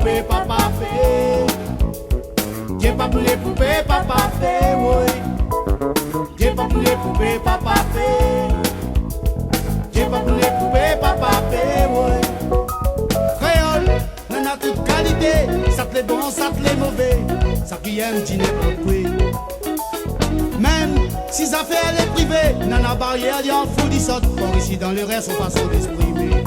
poupées, papa fait. J'ai pas pour les poupées, papa fait, oui. J'ai pas pour les poupées, papa fait. J'ai pas pour les poupées, papa fait, oui. Créole, on a toute qualité. Ça te l'est bon, ça te l'est mauvais. Ça qui aime, tu n'es pas pris. Même si ça fait elle est privée, nana barrière, y en fout, saute. Pour ici dans le reste, on façon d'exprimer.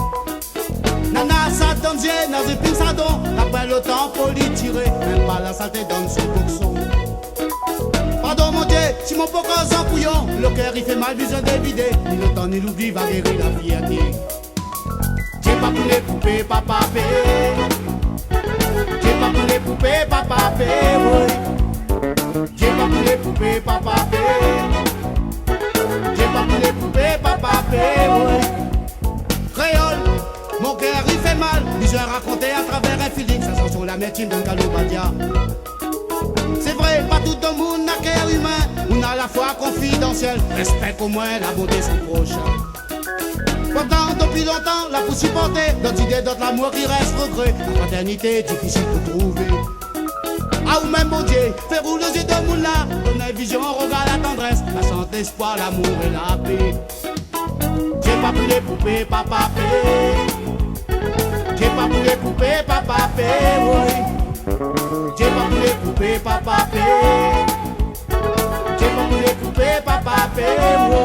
Nana, ça donne Dieu, n'a pas ça donne. Après le temps pour lui tirer, même pas la saleté donne son boxon. Pardon mon Dieu, si mon poker sans couillon, le cœur il fait mal, besoin d'évider. Ni le temps ni l'oubli va guérir la fierté. J'ai pas pour les poupées, papa fait. J'ai pas pour les poupées, papa fait, oui. J'ai pas pour les poupées, papa fait. J'ai pas pour les poupées, papa fait, oui. Créole, mon cœur il fait mal. Besoin raconter à travers un feeling. Ça sent sur la médecine d'un Galobadia. C'est vrai, pas tout le monde n'a cœur humain. On a la foi confidentielle. Respecte au moins la beauté son prochain. Pourtant, depuis longtemps, la pousse supporter. D'autres idées, d'autres l'amour qui reste regret. La fraternité, difficile de trouver. Ah ou même mon Dieu, fais rouler les yeux de moun là. Donne une vision, regard la tendresse. La santé, l'espoir, l'amour et la paix. J'ai pas pour les poupées, papa fait. J'ai pas pour les poupées, papa fait, oui. J'ai pas pour les poupées, papa fait. J'ai pas pour les poupées, papa fait, oui.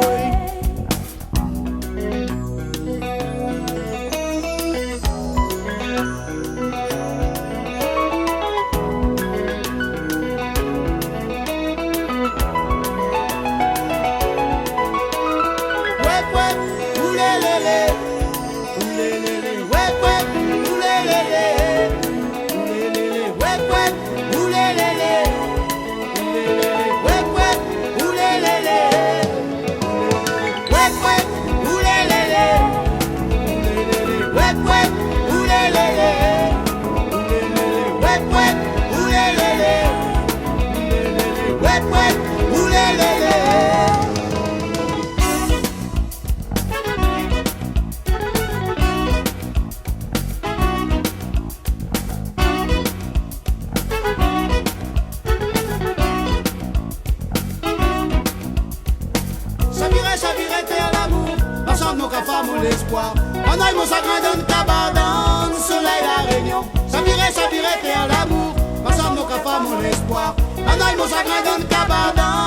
Chavirer, t'es à l'amour, ensemble nos cafards, mon espoir. En aille mon sacre donne cabane, soleil la réunion. Chavirer, t'es à l'amour, ensemble nos cafards, mon espoir. En aille mon sacre donne cabane.